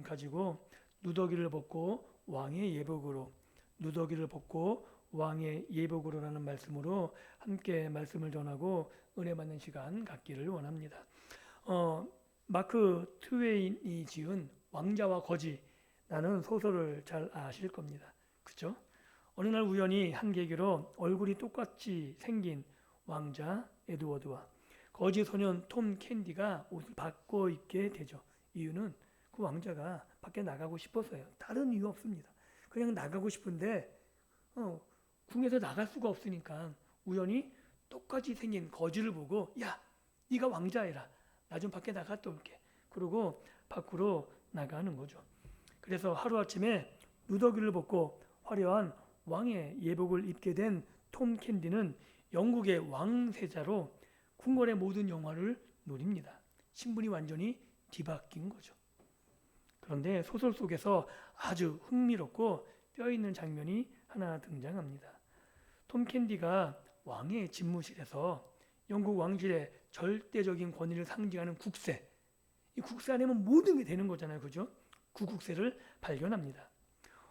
가지고 누더기를 벗고 왕의 예복으로, 누더기를 벗고 왕의 예복으로라는 말씀으로 함께 말씀을 전하고 은혜 받는 시간 갖기를 원합니다. 마크 트웨인이 지은 왕자와 거지라는 소설을 잘 아실 겁니다. 그죠? 어느 날 우연히 한 계기로 얼굴이 똑같이 생긴 왕자 에드워드와 거지 소년 톰 캔디가 옷을 바꿔 입게 되죠. 이유는 그 왕자가 밖에 나가고 싶어서요. 다른 이유 없습니다. 그냥 나가고 싶은데 궁에서 나갈 수가 없으니까 우연히 똑같이 생긴 거지를 보고, 야, 네가 왕자해라. 나 좀 밖에 나갔다 올게. 그러고 밖으로 나가는 거죠. 그래서 하루아침에 누더기를 벗고 화려한 왕의 예복을 입게 된 톰 캔디는 영국의 왕세자로 궁궐의 모든 영화를 누립니다. 신분이 완전히 뒤바뀐 거죠. 그런데 소설 속에서 아주 흥미롭고 뼈있는 장면이 하나 등장합니다. 톰 캔디가 왕의 집무실에서 영국 왕실의 절대적인 권위를 상징하는 국세, 이 국세 안에는 모든 게 되는 거잖아요. 그죠? 그 국세를 발견합니다.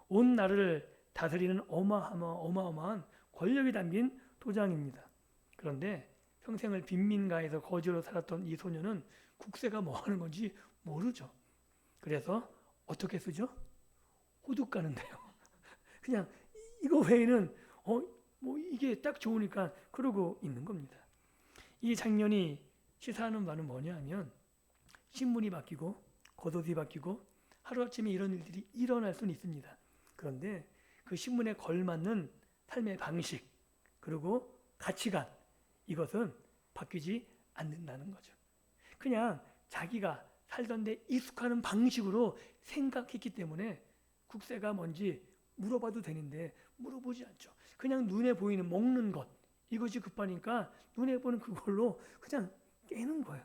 온 나라를 다스리는 어마어마한 권력이 담긴 도장입니다. 그런데 평생을 빈민가에서 거지로 살았던 이 소녀는 국세가 뭐 하는 건지 모르죠. 그래서 어떻게 쓰죠? 호둑 가는데요. 그냥 이거 외에는 뭐 이게 딱 좋으니까 그러고 있는 겁니다. 이 장면이 시사하는 바는 뭐냐 하면 신분이 바뀌고 겉옷이 바뀌고 하루아침에 이런 일들이 일어날 수는 있습니다. 그런데 그 신분에 걸맞는 삶의 방식 그리고 가치관, 이것은 바뀌지 않는다는 거죠. 그냥 자기가 살던 데 익숙한 방식으로 생각했기 때문에 국세가 뭔지 물어봐도 되는데 물어보지 않죠. 그냥 눈에 보이는 먹는 것, 이것이 급하니까 눈에 보는 그걸로 그냥 깨는 거예요.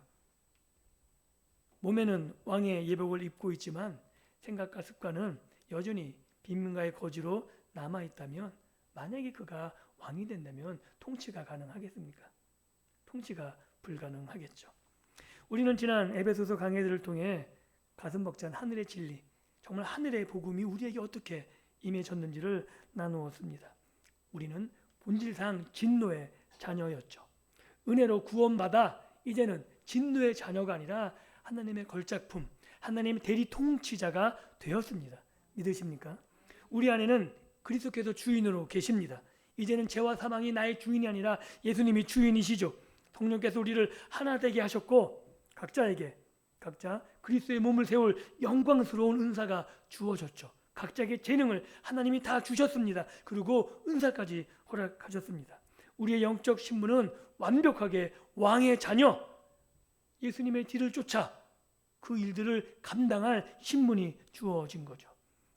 몸에는 왕의 예복을 입고 있지만 생각과 습관은 여전히 빈민가의 거지로 남아있다면, 만약에 그가 왕이 된다면 통치가 가능하겠습니까? 통치가 불가능하겠죠. 우리는 지난 에베소서 강해들을 통해 가슴 벅찬 하늘의 진리, 정말 하늘의 복음이 우리에게 어떻게 임해졌는지를 나누었습니다. 우리는 본질상 진노의 자녀였죠. 은혜로 구원받아 이제는 진노의 자녀가 아니라 하나님의 걸작품, 하나님의 대리 통치자가 되었습니다. 믿으십니까? 우리 안에는 그리스도께서 주인으로 계십니다. 이제는 죄와 사망이 나의 주인이 아니라 예수님이 주인이시죠. 성령께서 우리를 하나 되게 하셨고 각자 그리스도의 몸을 세울 영광스러운 은사가 주어졌죠. 각자에게 재능을 하나님이 다 주셨습니다. 그리고 은사까지 허락하셨습니다. 우리의 영적 신분은 완벽하게 왕의 자녀, 예수님의 뒤를 쫓아 그 일들을 감당할 신분이 주어진 거죠.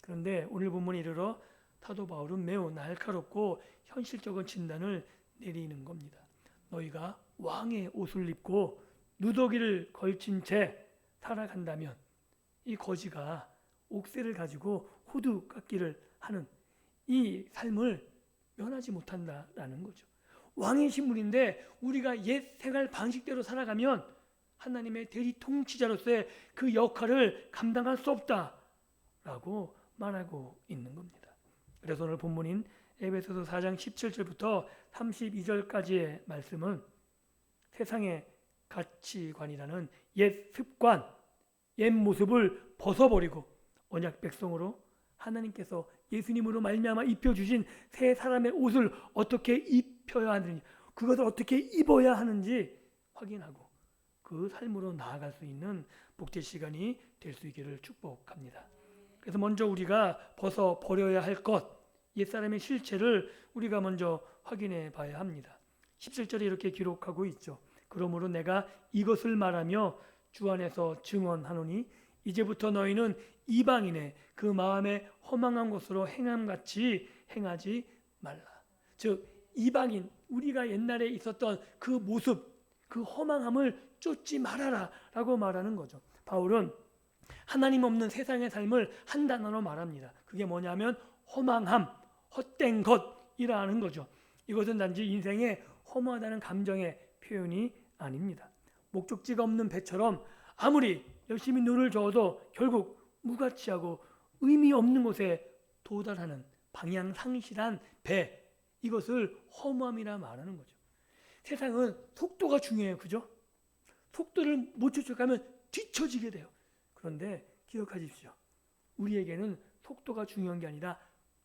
그런데 오늘 본문에 이르러 사도 바울은 매우 날카롭고 현실적인 진단을 내리는 겁니다. 너희가 왕의 옷을 입고 누더기를 걸친 채 살아간다면 이 거지가 옥새를 가지고 호두 깎기를 하는 이 삶을 면하지 못한다라는 거죠. 왕의 신분인데 우리가 옛 생활 방식대로 살아가면 하나님의 대리 통치자로서의 그 역할을 감당할 수 없다라고 말하고 있는 겁니다. 그래서 오늘 본문인 에베소서 4장 17절부터 32절까지의 말씀은 세상의 가치관이라는 옛 습관, 옛 모습을 벗어버리고 언약 백성으로 하나님께서 예수님으로 말미암아 입혀주신 새 사람의 옷을 어떻게 입혀야 하는지, 그것을 어떻게 입어야 하는지 확인하고 그 삶으로 나아갈 수 있는 복된 시간이 될 수 있기를 축복합니다. 그래서 먼저 우리가 벗어버려야 할 것, 옛사람의 실체를 우리가 먼저 확인해 봐야 합니다. 17절에 이렇게 기록하고 있죠. 그러므로 내가 이것을 말하며 주 안에서 증언하노니 이제부터 너희는 이방인의 그 마음에 허망한 것으로 행함같이 행하지 말라. 즉 이방인, 우리가 옛날에 있었던 그 모습, 그 허망함을 쫓지 말아라 라고 말하는 거죠. 바울은 하나님 없는 세상의 삶을 한 단어로 말합니다. 그게 뭐냐면 허망함, 헛된 것이라는 거죠. 이것은 단지 인생의 허무하다는 감정의 표현이 아닙니다. 목적지가 없는 배처럼 아무리 열심히 눈을 저어도 결국 무가치하고 의미 없는 곳에 도달하는 방향 상실한 배, 이것을 허무함이라 말하는 거죠. 세상은 속도가 중요해요. 그죠? 속도를 못 쫓아가면 뒤처지게 돼요. 그런데 기억하십시오. 우리에게는 속도가 중요한 게 아니라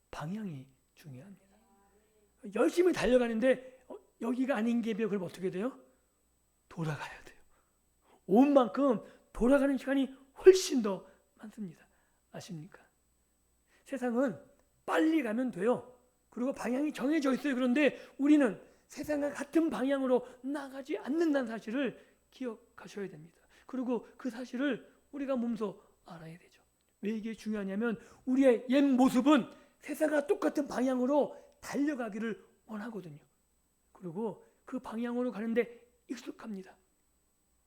방향이 중요합니다. 열심히 달려가는데 여기가 아닌 게 그럼 어떻게 돼요? 돌아가야 돼요. 온 만큼 돌아가는 시간이 훨씬 더 많습니다. 아십니까? 세상은 빨리 가면 돼요. 그리고 방향이 정해져 있어요. 그런데 우리는 세상과 같은 방향으로 나가지 않는다는 사실을 기억하셔야 됩니다. 그리고 그 사실을 우리가 몸소 알아야 되죠. 왜 이게 중요하냐면 우리의 옛 모습은 세상과 똑같은 방향으로 달려가기를 원하거든요. 그리고 그 방향으로 가는데 익숙합니다.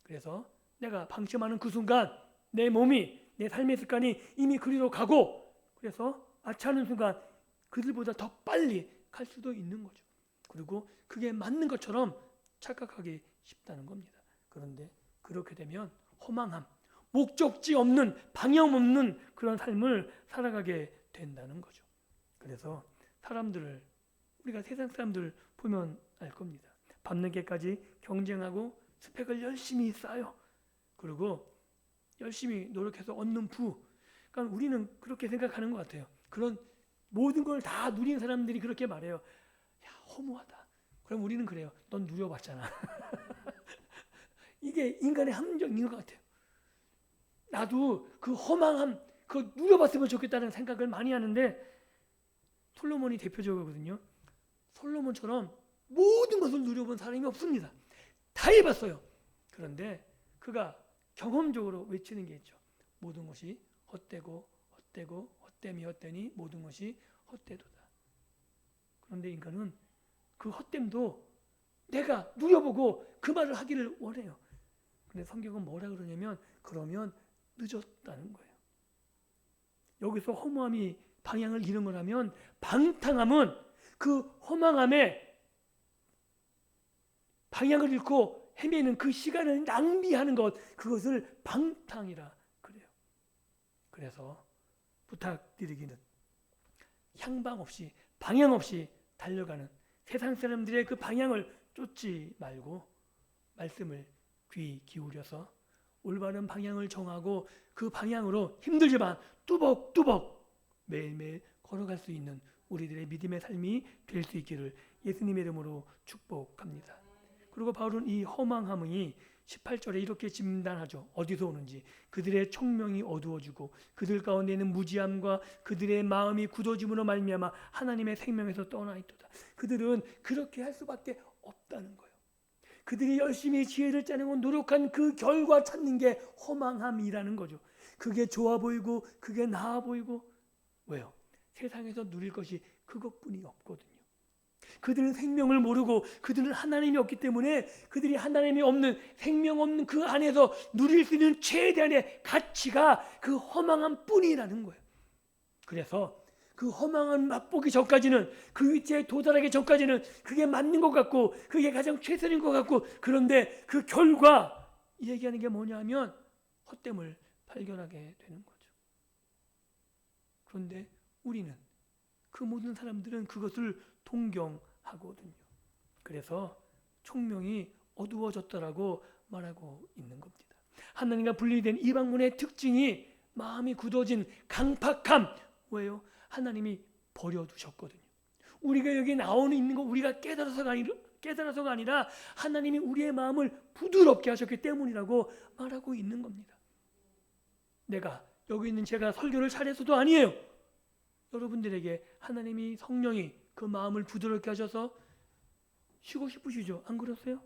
그래서 내가 방심하는 그 순간 내 몸이, 내 삶의 습관이 이미 그리로 가고, 그래서 아차하는 순간 그들보다 더 빨리 갈 수도 있는 거죠. 그리고 그게 맞는 것처럼 착각하기 쉽다는 겁니다. 그런데 그렇게 되면 허망함, 목적지 없는, 방향 없는 그런 삶을 살아가게 된다는 거죠. 그래서 사람들을, 우리가 세상 사람들 보면 알 겁니다. 밤늦게까지 경쟁하고 스펙을 열심히 쌓아요. 그리고 열심히 노력해서 얻는 부. 그러니까 우리는 그렇게 생각하는 것 같아요. 그런 모든 걸 다 누린 사람들이 그렇게 말해요. 야, 허무하다. 그럼 우리는 그래요. 넌 누려봤잖아. 이게 인간의 함정인 것 같아요. 나도 그 허망함, 그거 누려봤으면 좋겠다는 생각을 많이 하는데, 솔로몬이 대표적이거든요. 솔로몬처럼 모든 것을 누려본 사람이 없습니다. 다 해봤어요. 그런데 그가 경험적으로 외치는 게 있죠. 모든 것이 헛되고 헛되고 헛됨이 헛되니 모든 것이 헛되도다. 그런데 인간은 그 헛됨도 내가 누려보고 그 말을 하기를 원해요. 근데 성경은 뭐라 그러냐면 그러면 늦었다는 거예요. 여기서 허무함이 방향을 잃은 거라면 방탕함은 그 허망함에 방향을 잃고 헤매는 그 시간을 낭비하는 것, 그것을 방탕이라 그래요. 그래서 부탁드리기는 향방 없이, 방향 없이 달려가는 세상 사람들의 그 방향을 쫓지 말고 말씀을 귀 기울여서 올바른 방향을 정하고 그 방향으로 힘들지만 뚜벅뚜벅 매일매일 걸어갈 수 있는 우리들의 믿음의 삶이 될 수 있기를 예수님의 이름으로 축복합니다. 그리고 바울은 이 허망함이 18절에 이렇게 진단하죠. 어디서 오는지. 그들의 총명이 어두워지고 그들 가운데는 무지함과 그들의 마음이 굳어짐으로 말미암아 하나님의 생명에서 떠나 있도다. 그들은 그렇게 할 수밖에 없다는 거예요. 그들이 열심히 지혜를 짜내고 노력한 그 결과 찾는 게 허망함이라는 거죠. 그게 좋아 보이고 그게 나아 보이고. 왜요? 세상에서 누릴 것이 그것뿐이 없거든요. 그들은 생명을 모르고 그들은 하나님이 없기 때문에 그들이 하나님이 없는, 생명 없는 그 안에서 누릴 수 있는 최대한의 가치가 그 허망함 뿐이라는 거예요. 그래서 그 허망함 맛보기 전까지는, 그 위치에 도달하기 전까지는 그게 맞는 것 같고 그게 가장 최선인 것 같고, 그런데 그 결과 얘기하는 게 뭐냐 하면 헛됨을 발견하게 되는 거죠. 그런데 우리는, 그 모든 사람들은 그것을 동경하거든요. 그래서 총명이 어두워졌다라고 말하고 있는 겁니다. 하나님과 분리된 이방문의 특징이 마음이 굳어진 강팍함. 왜요? 하나님이 버려두셨거든요. 우리가 여기 나오는 있는 거 우리가 깨달아서가 아니라 하나님이 우리의 마음을 부드럽게 하셨기 때문이라고 말하고 있는 겁니다. 내가 여기 있는 제가 설교를 잘해서도 아니에요. 여러분들에게 하나님이, 성령이 그 마음을 부드럽게 하셔서 쉬고 싶으시죠? 안 그러세요?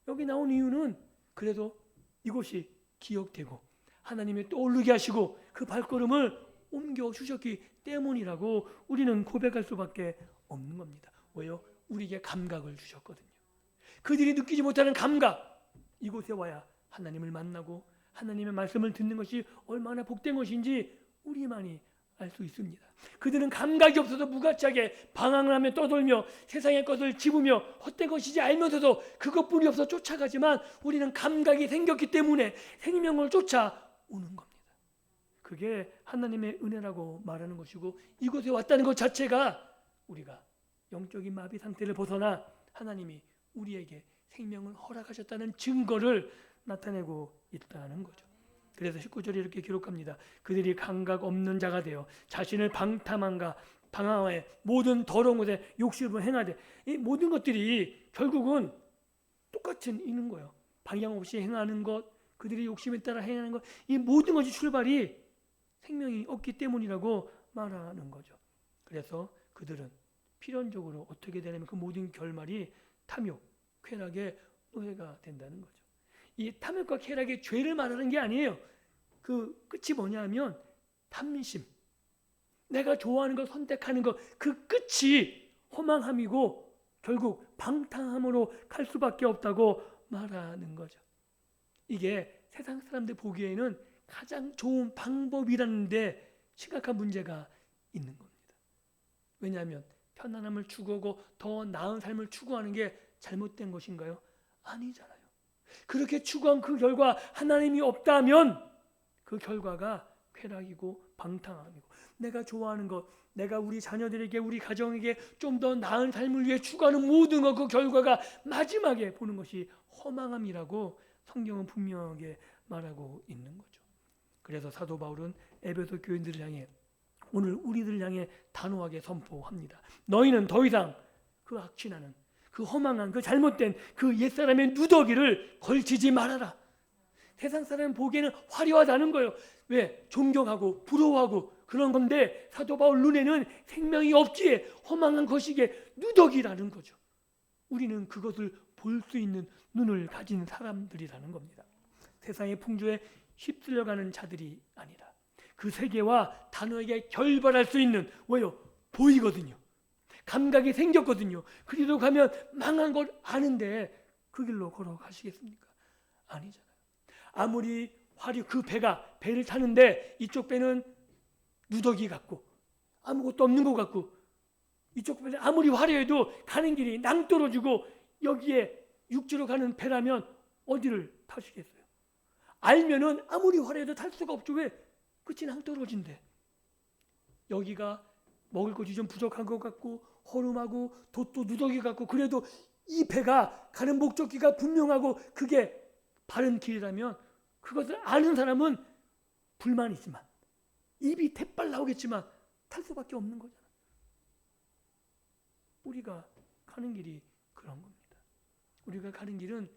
여기 나온 이유는 그래도 이곳이 기억되고 하나님이 떠오르게 하시고 그 발걸음을 옮겨주셨기 때문이라고 우리는 고백할 수밖에 없는 겁니다. 왜요? 우리에게 감각을 주셨거든요. 그들이 느끼지 못하는 감각, 이곳에 와야 하나님을 만나고 하나님의 말씀을 듣는 것이 얼마나 복된 것인지 우리만이 알 수 있습니다. 그들은 감각이 없어서 무가치하게 방황을 하며 떠돌며 세상의 것을 집으며 헛된 것이지 알면서도 그것뿐이 없어 쫓아가지만, 우리는 감각이 생겼기 때문에 생명을 쫓아오는 겁니다. 그게 하나님의 은혜라고 말하는 것이고, 이곳에 왔다는 것 자체가 우리가 영적인 마비 상태를 벗어나 하나님이 우리에게 생명을 허락하셨다는 증거를 나타내고 있다는 거죠. 그래서 19절에 이렇게 기록합니다. 그들이 감각 없는 자가 되어 자신을 방탕함과 방황하에 모든 더러운 것에 욕심을 행하되, 이 모든 것들이 결국은 똑같은 있는 거예요. 방향 없이 행하는 것, 그들이 욕심에 따라 행하는 것, 이 모든 것이 출발이 생명이 없기 때문이라고 말하는 거죠. 그래서 그들은 필연적으로 어떻게 되냐면 그 모든 결말이 탐욕, 쾌락의 노예가 된다는 거죠. 이 탐욕과 쾌락의 죄를 말하는 게 아니에요. 그 끝이 뭐냐면 탐심, 내가 좋아하는 걸 선택하는 것, 그 끝이 허망함이고 결국 방탕함으로 갈 수밖에 없다고 말하는 거죠. 이게 세상 사람들 보기에는 가장 좋은 방법이라는데 심각한 문제가 있는 겁니다. 왜냐하면 편안함을 추구하고 더 나은 삶을 추구하는 게 잘못된 것인가요? 아니잖아요. 그렇게 추구한 그 결과 하나님이 없다면 그 결과가 쾌락이고 방탕함이고, 내가 좋아하는 것, 내가 우리 자녀들에게, 우리 가정에게 좀 더 나은 삶을 위해 추구하는 모든 것, 그 결과가 마지막에 보는 것이 허망함이라고 성경은 분명하게 말하고 있는 거죠. 그래서 사도 바울은 에베소 교인들을 향해, 오늘 우리들을 향해 단호하게 선포합니다. 너희는 더 이상 그 악취나는, 그 허망한, 그 잘못된 그 옛사람의 누더기를 걸치지 말아라. 세상 사람 보기에는 화려하다는 거예요. 왜? 존경하고 부러워하고 그런 건데, 사도 바울 눈에는 생명이 없기에 허망한 것이기에 누더기라는 거죠. 우리는 그것을 볼 수 있는 눈을 가진 사람들이라는 겁니다. 세상의 풍조에 휩쓸려가는 자들이 아니라 그 세계와 단호하게 결별할 수 있는, 왜요? 보이거든요. 감각이 생겼거든요. 그리로 가면 망한 걸 아는데 그 길로 걸어가시겠습니까? 아니잖아요. 아무리 그 배를 타는데 이쪽 배는 누더기 같고 아무것도 없는 것 같고, 이쪽 배는 아무리 화려해도 가는 길이 낭떠러지고, 여기에 육지로 가는 배라면 어디를 타시겠어요? 알면은 아무리 화려해도 탈 수가 없죠. 왜? 끝이 낭떠러진데. 여기가 먹을 것이 좀 부족한 것 같고 허름하고 돛도 누더기 같고, 그래도 이 배가 가는 목적지가 분명하고 그게 바른 길이라면 그것을 아는 사람은 불만이지만, 입이 대빨 나오겠지만 탈 수밖에 없는 거잖아요. 우리가 가는 길이 그런 겁니다. 우리가 가는 길은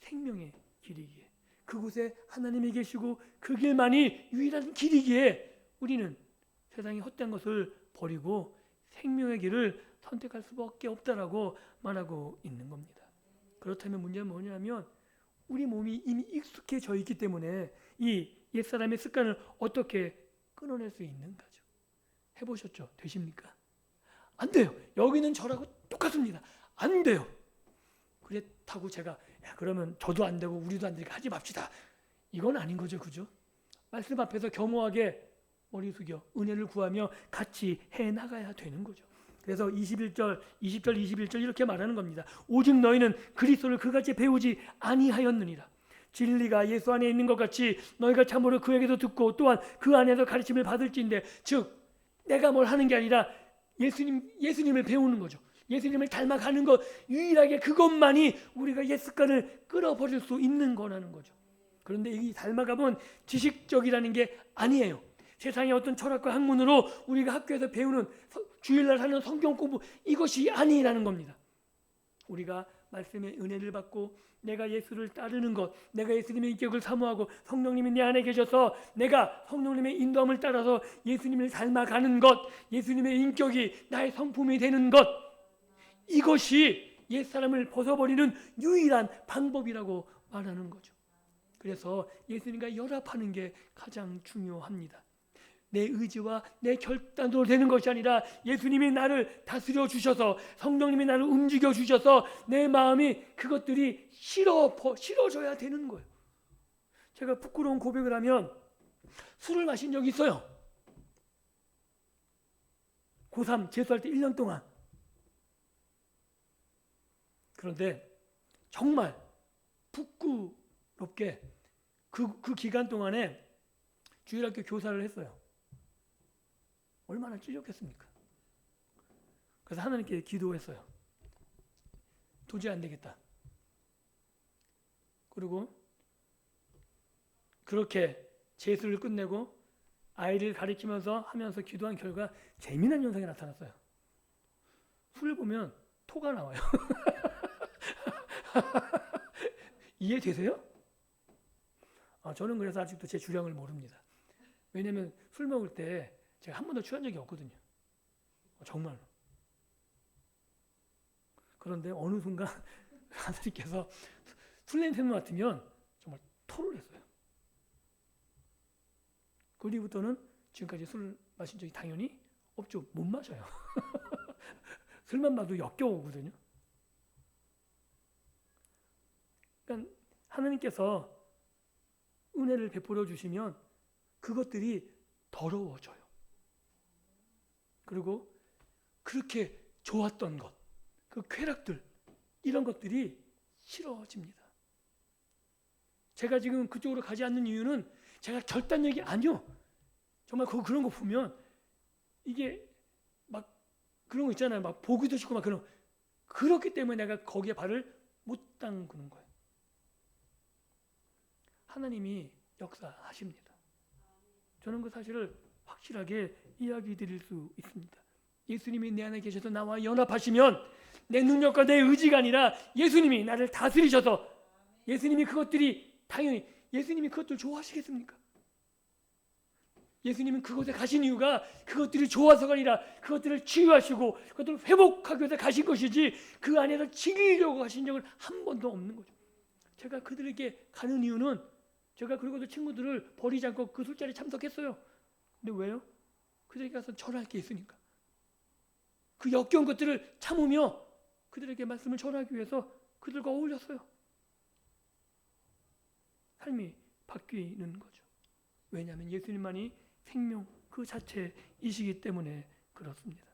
생명의 길이기에, 그곳에 하나님이 계시고 그 길만이 유일한 길이기에 우리는 세상의 헛된 것을 버리고 생명의 길을 선택할 수밖에 없다라고 말하고 있는 겁니다. 그렇다면 문제는 뭐냐면 우리 몸이 이미 익숙해져 있기 때문에 이 옛사람의 습관을 어떻게 끊어낼 수 있는가죠. 해보셨죠? 되십니까? 안 돼요. 여기는 저라고 똑같습니다. 안 돼요. 그렇다고 제가 그러면 저도 안 되고 우리도 안 되니까 하지 맙시다, 이건 아닌 거죠. 그죠? 말씀 앞에서 겸허하게 머리 숙여 은혜를 구하며 같이 해나가야 되는 거죠. 그래서 20절 21절 이렇게 말하는 겁니다. 오직 너희는 그리스도를 그같이 배우지 아니하였느니라. 진리가 예수 안에 있는 것 같이 너희가 참으로 그에게서 듣고 또한 그 안에서 가르침을 받을지인데, 즉 내가 뭘 하는 게 아니라 예수님을 배우는 거죠. 예수님을 닮아가는 것, 유일하게 그것만이 우리가 옛 습관을 끌어버릴 수 있는 거라는 거죠. 그런데 이 닮아가면 지식적이라는 게 아니에요. 세상의 어떤 철학과 학문으로 우리가 학교에서 배우는 주일날 하는 성경 공부, 이것이 아니라는 겁니다. 우리가 말씀의 은혜를 받고 내가 예수를 따르는 것, 내가 예수님의 인격을 사모하고 성령님이 내 안에 계셔서 내가 성령님의 인도함을 따라서 예수님을 닮아가는 것, 예수님의 인격이 나의 성품이 되는 것, 이것이 옛사람을 벗어버리는 유일한 방법이라고 말하는 거죠. 그래서 예수님과 연합하는 게 가장 중요합니다. 내 의지와 내 결단으로 되는 것이 아니라 예수님이 나를 다스려 주셔서, 성령님이 나를 움직여 주셔서 내 마음이 그것들이 싫어져야 되는 거예요. 제가 부끄러운 고백을 하면 술을 마신 적이 있어요. 고3 재수할 때 1년 동안. 그런데 정말 부끄럽게 그 기간 동안에 주일학교 교사를 했어요. 얼마나 찔렸겠습니까? 그래서 하나님께 기도했어요. 도저히 안 되겠다. 그리고 그렇게 재수를 끝내고 아이를 가르치면서 하면서 기도한 결과 재미난 현상이 나타났어요. 술을 보면 토가 나와요. 이해되세요? 저는 그래서 아직도 제 주량을 모릅니다. 왜냐하면 술 먹을 때 제가 한 번도 취한 적이 없거든요. 정말로. 그런데 어느 순간 하나님께서 술 냄새만 맡으면 정말 토를 했어요. 그 뒤부터는 지금까지 술 마신 적이 당연히 없죠. 못 마셔요. 술만 봐도 역겨우거든요. 그러니까 하나님께서 은혜를 베풀어 주시면 그것들이 더러워져요. 그리고 그렇게 좋았던 것, 그 쾌락들, 이런 것들이 싫어집니다. 제가 지금 그쪽으로 가지 않는 이유는 제가 결단력이 아니요. 정말 그런 거 보면 이게 막 그런 거 있잖아요. 막 보기도 싫고 막 그렇기 때문에 내가 거기에 발을 못 담그는 거예요. 하나님이 역사하십니다. 저는 그 사실을 확실하게 이야기 드릴 수 있습니다. 예수님이 내 안에 계셔서 나와 연합하시면 내 능력과 내 의지가 아니라 예수님이 나를 다스리셔서 예수님이 그것들이 당연히 예수님이 그것들 좋아하시겠습니까? 예수님은 그곳에 가신 이유가 그것들이 좋아서가 아니라 그것들을 치유하시고 그것들을 회복하기 위해서 가신 것이지 그 안에서 즐기려고 하신 적은 한 번도 없는 거죠. 제가 그들에게 가는 이유는 제가 그리고 그 친구들을 버리지 않고 그 술자리에 참석했어요. 근데 왜요? 그들에게 가서 전할 게 있으니까. 그 역겨운 것들을 참으며 그들에게 말씀을 전하기 위해서 그들과 어울렸어요. 삶이 바뀌는 거죠. 왜냐하면 예수님만이 생명 그 자체이시기 때문에 그렇습니다.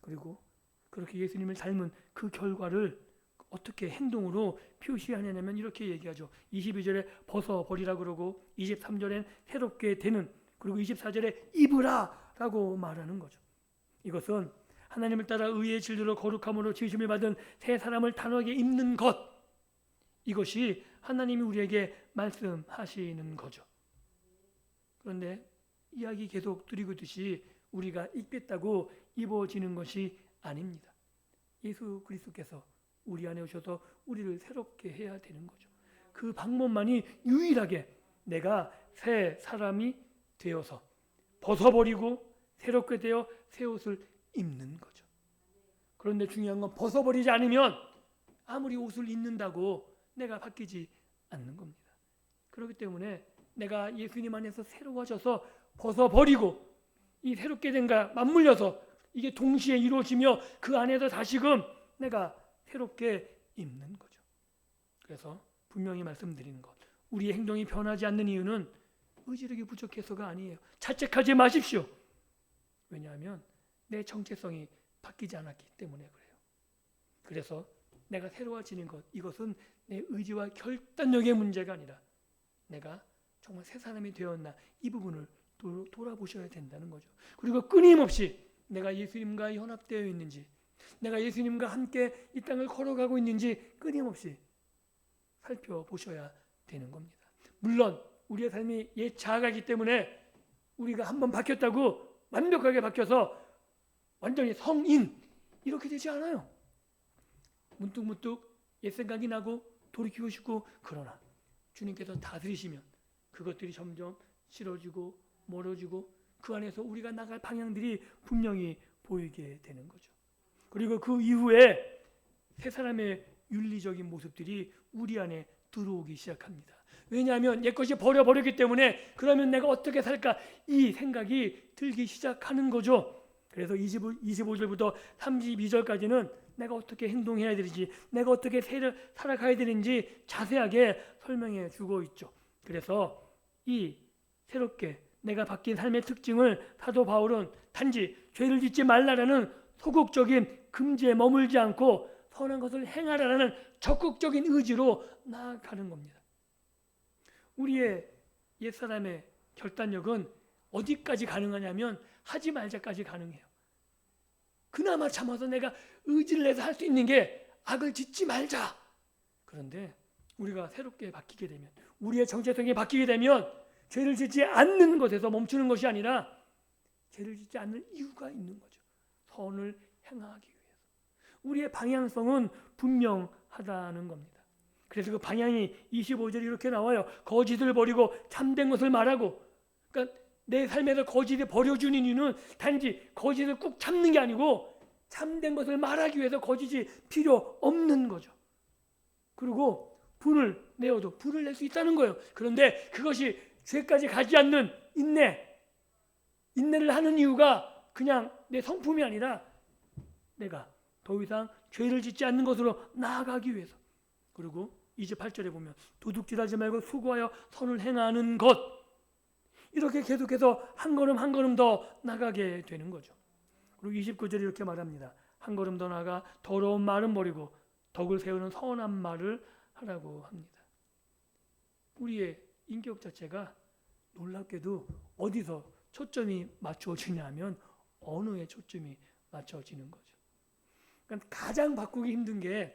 그리고 그렇게 예수님을 닮은 그 결과를 어떻게 행동으로 표시하냐면 이렇게 얘기하죠. 22절에 벗어버리라 그러고 23절엔 새롭게 되는, 그리고 24절에 입으라 라고 말하는 거죠. 이것은 하나님을 따라 의의 진리로 거룩함으로 지으심을 받은 새 사람을 단호하게 입는 것, 이것이 하나님이 우리에게 말씀하시는 거죠. 그런데 이야기 계속 드리고 있듯이 우리가 입겠다고 입어지는 것이 아닙니다. 예수 그리스도께서 우리 안에 오셔서 우리를 새롭게 해야 되는 거죠. 그 방법만이 유일하게 내가 새 사람이 되어서 벗어버리고 새롭게 되어 새 옷을 입는 거죠. 그런데 중요한 건 벗어버리지 않으면 아무리 옷을 입는다고 내가 바뀌지 않는 겁니다. 그렇기 때문에 내가 예수님 안에서 새로워져서 벗어버리고 이 새롭게 된가 맞물려서 이게 동시에 이루어지며 그 안에서 다시금 내가 새롭게 입는 거죠. 그래서 분명히 말씀드리는 것, 우리의 행동이 변하지 않는 이유는 의지력이 부족해서가 아니에요. 자책하지 마십시오. 왜냐하면 내 정체성이 바뀌지 않았기 때문에 그래요. 그래서 내가 새로워지는 것, 이것은 내 의지와 결단력의 문제가 아니라 내가 정말 새 사람이 되었나, 이 부분을 돌아보셔야 된다는 거죠. 그리고 끊임없이 내가 예수님과 연합되어 있는지, 내가 예수님과 함께 이 땅을 걸어가고 있는지 끊임없이 살펴보셔야 되는 겁니다. 물론 우리의 삶이 옛 자아가기 때문에 우리가 한번 바뀌었다고 완벽하게 바뀌어서 완전히 성인 이렇게 되지 않아요. 문득문득 옛 생각이 나고 돌이키고 싶고, 그러나 주님께서 다스리시면 그것들이 점점 싫어지고 멀어지고 그 안에서 우리가 나갈 방향들이 분명히 보이게 되는 거죠. 그리고 그 이후에 새 사람의 윤리적인 모습들이 우리 안에 들어오기 시작합니다. 왜냐하면 옛것이 버려버렸기 때문에 그러면 내가 어떻게 살까, 이 생각이 들기 시작하는 거죠. 그래서 25절부터 32절까지는 내가 어떻게 행동해야 되는지, 내가 어떻게 살아가야 되는지 자세하게 설명해 주고 있죠. 그래서 이 새롭게 내가 바뀐 삶의 특징을 사도 바울은 단지 죄를 짓지 말라라는 소극적인 금지에 머물지 않고 선한 것을 행하라는 적극적인 의지로 나아가는 겁니다. 우리의 옛사람의 결단력은 어디까지 가능하냐면 하지 말자까지 가능해요. 그나마 참아서 내가 의지를 내서 할 수 있는 게 악을 짓지 말자. 그런데 우리가 새롭게 바뀌게 되면, 우리의 정체성이 바뀌게 되면 죄를 짓지 않는 것에서 멈추는 것이 아니라 죄를 짓지 않는 이유가 있는 거죠. 선을 행하기 위해서. 우리의 방향성은 분명하다는 겁니다. 그래서 그 방향이 25절에 이렇게 나와요. 거짓을 버리고 참된 것을 말하고. 그러니까 내 삶에서 거짓을 버려주는 이유는 단지 거짓을 꾹 참는 게 아니고 참된 것을 말하기 위해서 거짓이 필요 없는 거죠. 그리고 분을 내어도 분을 낼 수 있다는 거예요. 그런데 그것이 죄까지 가지 않는 인내를 하는 이유가 그냥 내 성품이 아니라 내가 더 이상 죄를 짓지 않는 것으로 나아가기 위해서. 그리고 28절에 보면 도둑질하지 말고 수고하여 선을 행하는 것. 이렇게 계속해서 한 걸음 한 걸음 더 나가게 되는 거죠. 그리고 29절에 이렇게 말합니다. 한 걸음 더 나가 더러운 말은 버리고 덕을 세우는 선한 말을 하라고 합니다. 우리의 인격 자체가 놀랍게도 어디서 초점이 맞춰지냐 하면 언어에 초점이 맞춰지는 거죠. 그러니까 가장 바꾸기 힘든 게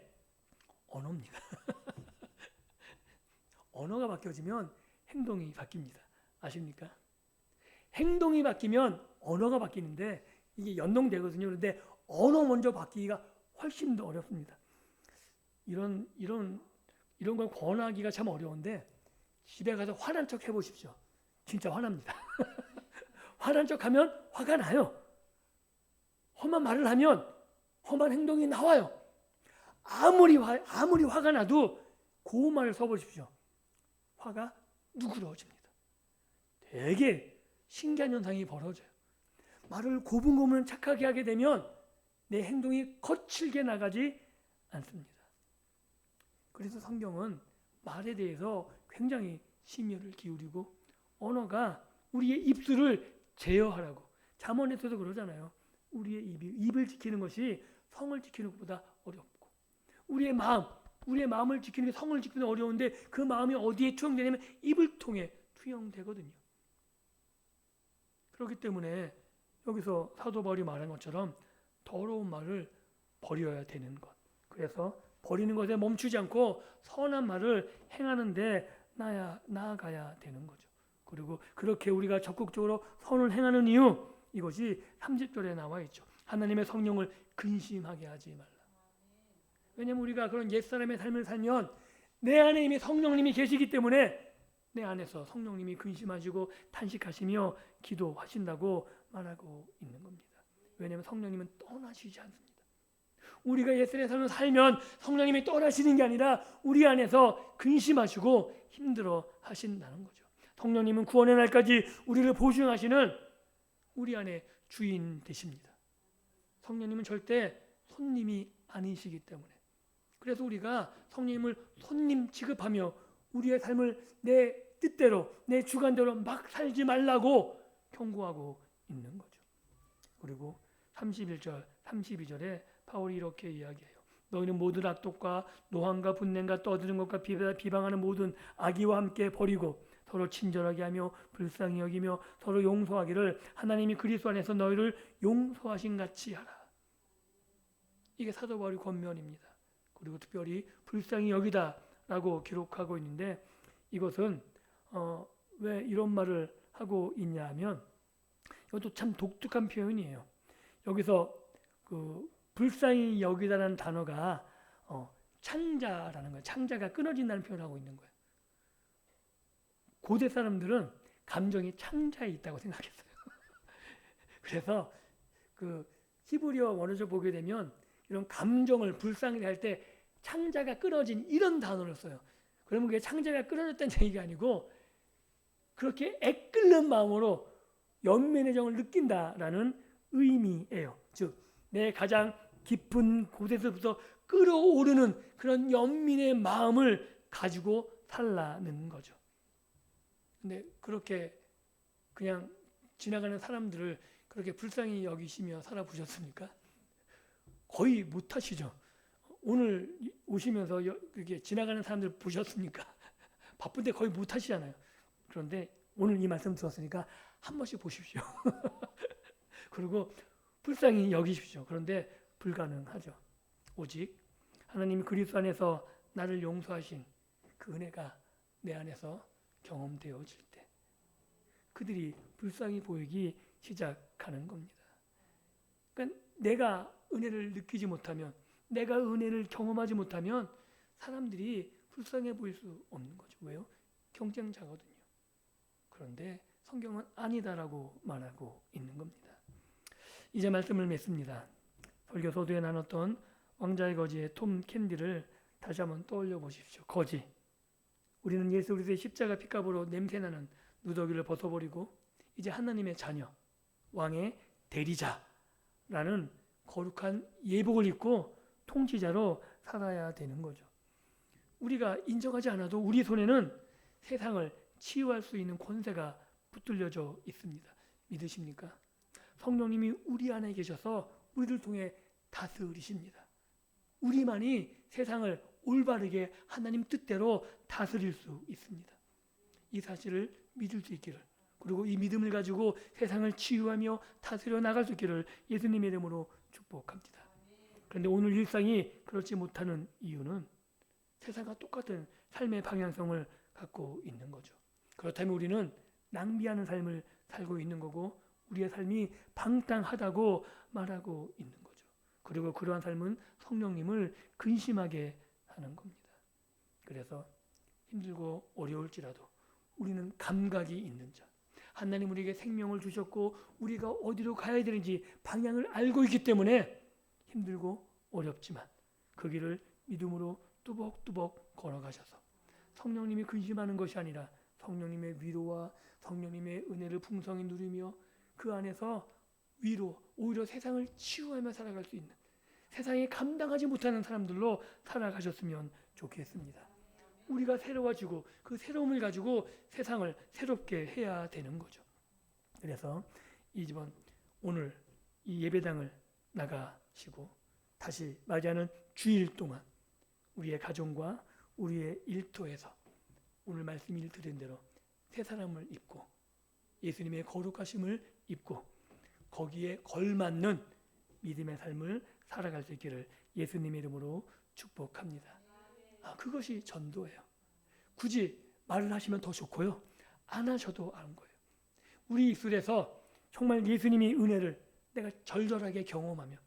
언어입니다. 언어가 바뀌어지면 행동이 바뀝니다. 아십니까? 행동이 바뀌면 언어가 바뀌는데 이게 연동되거든요. 그런데 언어 먼저 바뀌기가 훨씬 더 어렵습니다. 이런 걸 권하기가 참 어려운데 집에 가서 화난 척 해보십시오. 진짜 화납니다. 화난 척 하면 화가 나요. 험한 말을 하면 험한 행동이 나와요. 아무리 화가 나도 고운 말을 써보십시오. 화가 누그러집니다. 되게 신기한 현상이 벌어져요. 말을 고분고분 착하게 하게 되면 내 행동이 거칠게 나가지 않습니다. 그래서 성경은 말에 대해서 굉장히 심혈을 기울이고 언어가 우리의 입술을 제어하라고, 잠언에서도 그러잖아요. 우리의 입을 지키는 것이 성을 지키는 것보다 어렵고, 우리의 마음을 지키는 게 성을 지키는 게 어려운데 그 마음이 어디에 투영되냐면 입을 통해 투영되거든요. 그렇기 때문에 여기서 사도 바울이 말한 것처럼 더러운 말을 버려야 되는 것. 그래서 버리는 것에 멈추지 않고 선한 말을 행하는 데 나아가야 되는 거죠. 그리고 그렇게 우리가 적극적으로 선을 행하는 이유, 이것이 30절에 나와 있죠. 하나님의 성령을 근심하게 하지 말라. 왜냐하면 우리가 그런 옛사람의 삶을 살면 내 안에 이미 성령님이 계시기 때문에 내 안에서 성령님이 근심하시고 탄식하시며 기도하신다고 말하고 있는 겁니다. 왜냐하면 성령님은 떠나시지 않습니다. 우리가 옛사람의 삶을 살면 성령님이 떠나시는 게 아니라 우리 안에서 근심하시고 힘들어 하신다는 거죠. 성령님은 구원의 날까지 우리를 보증하시는 우리 안에 주인 되십니다. 성령님은 절대 손님이 아니시기 때문에. 그래서 우리가 성령님을 손님 취급하며 우리의 삶을 내 뜻대로, 내 주관대로 막 살지 말라고 경고하고 있는 거죠. 그리고 31절, 32절에 바울이 이렇게 이야기해요. 너희는 모든 악독과 노함과 분냄과 떠드는 것과 비방하는 모든 악의와 함께 버리고 서로 친절하게 하며 불쌍히 여기며 서로 용서하기를 하나님이 그리스도 안에서 너희를 용서하신 같이 하라. 이게 사도 바울의 권면입니다. 그리고 특별히 불쌍히 여기다라고 기록하고 있는데 이것은 왜 이런 말을 하고 있냐 하면 이것도 참 독특한 표현이에요. 여기서 그 불쌍히 여기다라는 단어가 창자라는 거예요. 창자가 끊어진다는 표현을 하고 있는 거예요. 고대 사람들은 감정이 창자에 있다고 생각했어요. 그래서 그 히브리어 원어를 보게 되면 이런 감정을 불쌍히 할 때 창자가 끊어진 이런 단어를 써요. 그러면 그게 창자가 끊어졌다는 얘기가 아니고 그렇게 애끓는 마음으로 연민의 정을 느낀다라는 의미예요. 즉, 내 가장 깊은 곳에서부터 끓어오르는 그런 연민의 마음을 가지고 살라는 거죠. 근데 그렇게 그냥 지나가는 사람들을 그렇게 불쌍히 여기시며 살아보셨습니까? 거의 못하시죠. 오늘 오시면서 이렇게 지나가는 사람들 보셨습니까? 바쁜데 거의 못하시잖아요. 그런데 오늘 이 말씀 들었으니까 한 번씩 보십시오. 그리고 불쌍히 여기십시오. 그런데 불가능하죠. 오직 하나님이 그리스도 안에서 나를 용서하신 그 은혜가 내 안에서 경험되어질 때 그들이 불쌍히 보이기 시작하는 겁니다. 그러니까 내가 은혜를 느끼지 못하면, 내가 은혜를 경험하지 못하면 사람들이 불쌍해 보일 수 없는 거죠. 왜요? 경쟁자거든요. 그런데 성경은 아니다라고 말하고 있는 겁니다. 이제 말씀을 맺습니다. 설교 소도에 나눴던 왕자의 거지의 톰 캔디를 다시 한번 떠올려 보십시오. 거지. 우리는 예수 그리스도의 십자가 피값으로 냄새나는 누더기를 벗어버리고 이제 하나님의 자녀, 왕의 대리자라는 거룩한 예복을 입고 통치자로 살아야 되는 거죠. 우리가 인정하지 않아도 우리 손에는 세상을 치유할 수 있는 권세가 붙들려져 있습니다. 믿으십니까? 성령님이 우리 안에 계셔서 우리를 통해 다스리십니다. 우리만이 세상을 올바르게 하나님 뜻대로 다스릴 수 있습니다. 이 사실을 믿을 수 있기를, 그리고 이 믿음을 가지고 세상을 치유하며 다스려 나갈 수 있기를 예수님의 이름으로 축복합니다. 그런데 오늘 일상이 그렇지 못하는 이유는 세상과 똑같은 삶의 방향성을 갖고 있는 거죠. 그렇다면 우리는 낭비하는 삶을 살고 있는 거고 우리의 삶이 방탕하다고 말하고 있는 거죠. 그리고 그러한 삶은 성령님을 근심하게 하는 겁니다. 그래서 힘들고 어려울지라도 우리는 감각이 있는 자, 하나님 우리에게 생명을 주셨고 우리가 어디로 가야 되는지 방향을 알고 있기 때문에 힘들고 어렵지만 그 길을 믿음으로 뚜벅뚜벅 걸어가셔서 성령님이 근심하는 것이 아니라 성령님의 위로와 성령님의 은혜를 풍성히 누리며 그 안에서 위로, 오히려 세상을 치유하며 살아갈 수 있는, 세상에 감당하지 못하는 사람들로 살아가셨으면 좋겠습니다. 우리가 새로워지고 그 새로움을 가지고 세상을 새롭게 해야 되는 거죠. 그래서 이번 오늘 이 예배당을 나가시고 다시 맞이하는 주일 동안 우리의 가정과 우리의 일터에서 오늘 말씀을 드린 대로 새 사람을 입고 예수님의 거룩하심을 입고 거기에 걸맞는 믿음의 삶을 살아갈 수 있기를 예수님의 이름으로 축복합니다. 그것이 전도예요. 굳이 말을 하시면 더 좋고요. 안 하셔도 아는 거예요. 우리 입술에서 정말 예수님의 은혜를 내가 절절하게 경험하며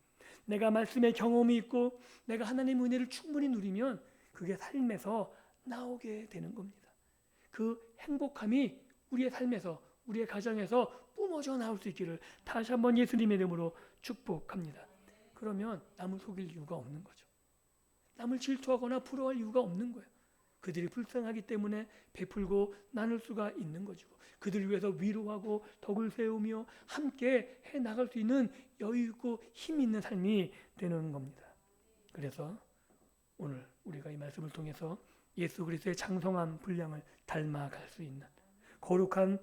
내가 말씀의 경험이 있고 내가 하나님의 은혜를 충분히 누리면 그게 삶에서 나오게 되는 겁니다. 그 행복함이 우리의 삶에서 우리의 가정에서 뿜어져 나올 수 있기를 다시 한번 예수님의 이름으로 축복합니다. 그러면 남을 속일 이유가 없는 거죠. 남을 질투하거나 부러워할 이유가 없는 거예요. 그들이 불쌍하기 때문에 베풀고 나눌 수가 있는 거죠. 그들을 위해서 위로하고 덕을 세우며 함께 해나갈 수 있는 여유 있고 힘 있는 삶이 되는 겁니다. 그래서 오늘 우리가 이 말씀을 통해서 예수 그리스도의 장성한 분량을 닮아갈 수 있는 거룩한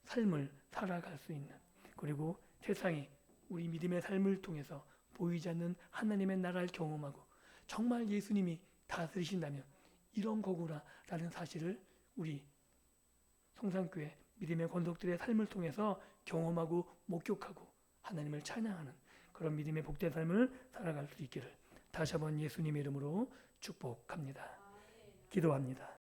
삶을 살아갈 수 있는, 그리고 세상이 우리 믿음의 삶을 통해서 보이지 않는 하나님의 나라를 경험하고 정말 예수님이 다스리신다면 이런 거구나라는 사실을 우리 성산교회 믿음의 권속들의 삶을 통해서 경험하고 목격하고 하나님을 찬양하는 그런 믿음의 복된 삶을 살아갈 수 있기를 다시 한번 예수님의 이름으로 축복합니다. 기도합니다.